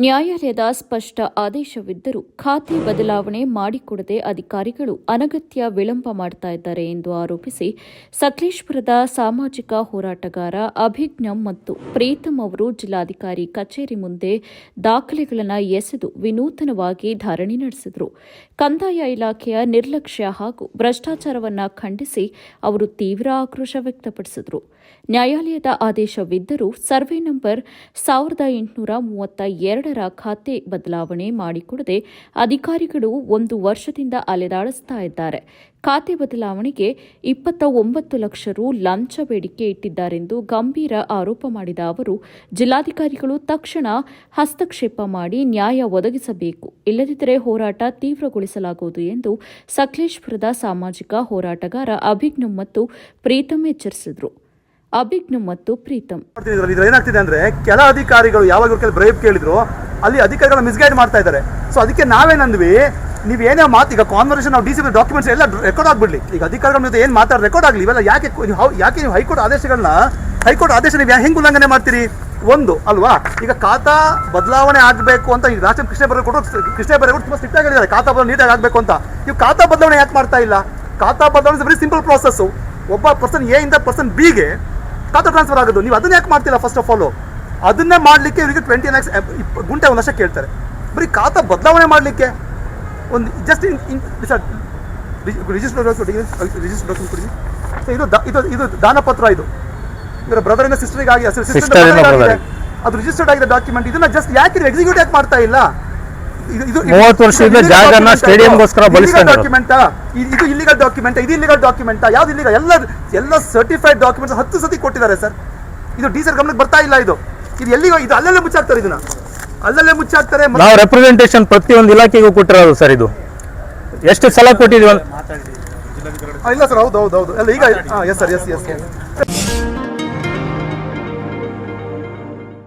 ನ್ಯಾಯಾಲಯದ ಸ್ಪಷ್ಟ ಆದೇಶವಿದ್ದರೂ ಖಾತೆ ಬದಲಾವಣೆ ಮಾಡಿಕೊಡದೆ ಅಧಿಕಾರಿಗಳು ಅನಗತ್ಯ ವಿಳಂಬ ಮಾಡ್ತಾ ಇದ್ದಾರೆ ಎಂದು ಆರೋಪಿಸಿ ಸಕಲೇಶಪುರದ ಸಾಮಾಜಿಕ ಹೋರಾಟಗಾರ ಅಭಿಜ್ಞಂ ಮತ್ತು ಪ್ರೀತಂ ಅವರು ಜಿಲ್ಲಾಧಿಕಾರಿ ಕಚೇರಿ ಮುಂದೆ ದಾಖಲೆಗಳನ್ನು ಎಸೆದು ವಿನೂತನವಾಗಿ ಧರಣಿ ನಡೆಸಿದರು. ಕಂದಾಯ ಇಲಾಖೆಯ ನಿರ್ಲಕ್ಷ್ಯ ಹಾಗೂ ಭ್ರಷ್ಟಾಚಾರವನ್ನು ಖಂಡಿಸಿ ಅವರು ತೀವ್ರ ಆಕ್ರೋಶ ವ್ಯಕ್ತಪಡಿಸಿದರು. ನ್ಯಾಯಾಲಯದ ಆದೇಶವಿದ್ದರೂ ಸರ್ವೆ ನಂಬರ್ 1832ರ ಖಾತೆ ಬದಲಾವಣೆ ಮಾಡಿಕೊಡದೆ ಅಧಿಕಾರಿಗಳು 1 ವರ್ಷದಿಂದ ಅಲೆದಾಡಿಸ್ತಾ ಇದ್ದಾರೆ. ಖಾತೆ ಬದಲಾವಣೆಗೆ 29 ಲಕ್ಷ ರು ಲಂಚ ಬೇಡಿಕೆ ಇಟ್ಟಿದ್ದಾರೆಂದು ಗಂಭೀರ ಆರೋಪ ಮಾಡಿದ ಅವರು, ಜಿಲ್ಲಾಧಿಕಾರಿಗಳು ತಕ್ಷಣ ಹಸ್ತಕ್ಷೇಪ ಮಾಡಿ ನ್ಯಾಯ ಒದಗಿಸಬೇಕು, ಇಲ್ಲದಿದ್ದರೆ ಹೋರಾಟ ತೀವ್ರಗೊಳಿಸಲಾಗುವುದು ಎಂದು ಸಕಲೇಶಪುರದ ಸಾಮಾಜಿಕ ಹೋರಾಟಗಾರ ಅಭಿಜ್ಞಂ ಮತ್ತು ಪ್ರೀತಂ ಎಚ್ಚರಿಸಿದರು. ಅಭಿಜ್ಞಂ ಮತ್ತು ಪ್ರೀತಂ ಏನಾಗ್ತಿದೆ ಅಂದ್ರೆ ಕೆಲ ಅಧಿಕಾರಿಗಳು ಯಾವಾಗ ಬ್ರೈಬ್ ಕೇಳಿದ್ರು ಅಲ್ಲಿ ಅಧಿಕಾರಿಗಳ ಮಿಸ್ಗೈಡ್ ಮಾಡ್ತಾ ಇದ್ದಾರೆ. ಸೊ ಅದಕ್ಕೆ ನಾವೇನಂದ್ವಿ, ನೀವೇನೇ ಮಾತು ಈಗ ಕಾನ್ವರ್ಸೇಷನ್ ನಾವು ಡಿಸಿ ಡಾಕ್ಯುಮೆಂಟ್ಸ್ ಎಲ್ಲ ರೆಕಾರ್ಡ್ ಆಗ್ಬಿಡ್ಲಿ. ಈಗ ಅಧಿಕಾರಿಗಳ ಜೊತೆ ಏನು ಮಾತಾಡಿ ರೆಕಾರ್ಡ್ ಆಗಲಿ. ಇವೆಲ್ಲ ಯಾಕೆ ನೀವು ಹೈಕೋರ್ಟ್ ಆದೇಶ ನೀವು ಹೆಂಗೆ ಉಲ್ಲಂಘನೆ ಮಾಡ್ತೀರಿ? ಒಂದು ಅಲ್ವಾ, ಈಗ ಖಾತಾ ಬದಲಾವಣೆ ಆಗಬೇಕು ಅಂತ ಈಗ ರಾಜ ಕೃಷ್ಣ ಬೈರೇಗೌಡ ತುಂಬಾ ಸ್ಟ್ರಿಕ್ಟ್ ಆಗಿ ಹೇಳಿದ್ದಾರೆ, ಖಾತಾ ಬದಲಾವಣೆ ನೀಟಾಗಿ ಆಗಬೇಕು ಅಂತ. ನೀವು ಖಾತಾ ಬದಲಾವಣೆ ಯಾಕೆ ಮಾಡ್ತಾ ಇಲ್ಲ? ಖಾತಾ ಬದಲಾವಣೆ ವೆರಿ ಸಿಂಪಲ್ ಪ್ರಾಸೆಸ್. ಒಬ್ಬ ಪರ್ಸನ್ ಎ ಇಂದ ಪರ್ಸನ್ ಬಿಗೆ ಖಾತಾ ಟ್ರಾನ್ಸ್ಫರ್ ಆಗೋದು. ನೀವು ಅದನ್ನ ಯಾಕೆ ಮಾಡ್ತಿಲ್ಲ? ಫಸ್ಟ್ ಆಫ್ ಆಲ್ ಅದನ್ನೇ ಮಾಡಲಿಕ್ಕೆ ಇವರಿಗೆ 20 lakhs ಗುಂಟೆ 1 ಲಕ್ಷ ಕೇಳ್ತಾರೆ. ಬರೀ ಖಾತಾ ಬದಲಾವಣೆ ಮಾಡಲಿಕ್ಕೆ ಒಂದು ಜಸ್ಟ್ ರಿಜಿಸ್ಟರ್ ಡಾಕ್ಯುಮೆಂಟ್ ಕೊಡಿ. ಇದು ದಾನ ಪತ್ರ, ಇದು ಇವರ ಬ್ರದರ್ ಇಂದ ಸಿಸ್ಟರ್ ಆಗಿ ಅದು ರಿಜಿಸ್ಟರ್ಡ್ ಆಗಿದೆ ಡಾಕ್ಯುಮೆಂಟ್. ಇದನ್ನ ಜಸ್ಟ್ ಯಾಕೆ ಎಕ್ಸಿಕ್ಯೂಟ್ ಯಾಕೆ ಮಾಡ್ತಾ ಇಲ್ಲ? 30 ವರ್ಷದ ಜಾಗನ ಸ್ಟೇಡಿಯಂಗೋಸ್ಕರ ಬಳಸ್ತಾರೆ. ಡಾಕ್ಯುಮೆಂಟ್ ಇದು ಇಲ್ಲಿಗಲ್ ಡಾಕ್ಯುಮೆಂಟ್, ಇದು ಇಲ್ಲಿಗಲ್ ಡಾಕ್ಯುಮೆಂಟ್, ಯಾವ್ದು ಇಲ್ಲಿಗಲ್? ಎಲ್ಲ ಸರ್ಟಿಫೈಡ್ ಡಾಕ್ಯುಮೆಂಟ್ಸ್ 10 ಸತಿ ಕೊಟ್ಟಿದ್ದಾರೆ ಸರ್. ಇದು ಡಿಸರ್ ಗಮನಕ್ಕೆ ಬರ್ತಾ ಇಲ್ಲ. ಇದು ಎಲ್ಲಿಗೋ ಇದು ಅಲ್ಲಲ್ಲೇ ಮುಚ್ಚಾಕ್ತಾರೆ, ಇದನ್ನ ಅಲ್ಲಲ್ಲೇ ಮುಚ್ಚಾಕ್ತಾರೆ. ನಾವು ರೆಪ್ರೆಸೆಂಟೇಷನ್ ಪ್ರತಿಯೊಂದು ಇಲಾಖೆಗೂ ಕೊಟ್ಟಿರೋದು ಸರ್. ಇದು ಎಷ್ಟು ಸಲ ಕೊಟ್ಟಿದ್ವಿ? ಇಲ್ಲ ಸರ್, ಹೌದು ಎಲ್ಲ ಈಗ ಎಸ್ ಸರ್, ಎಸ್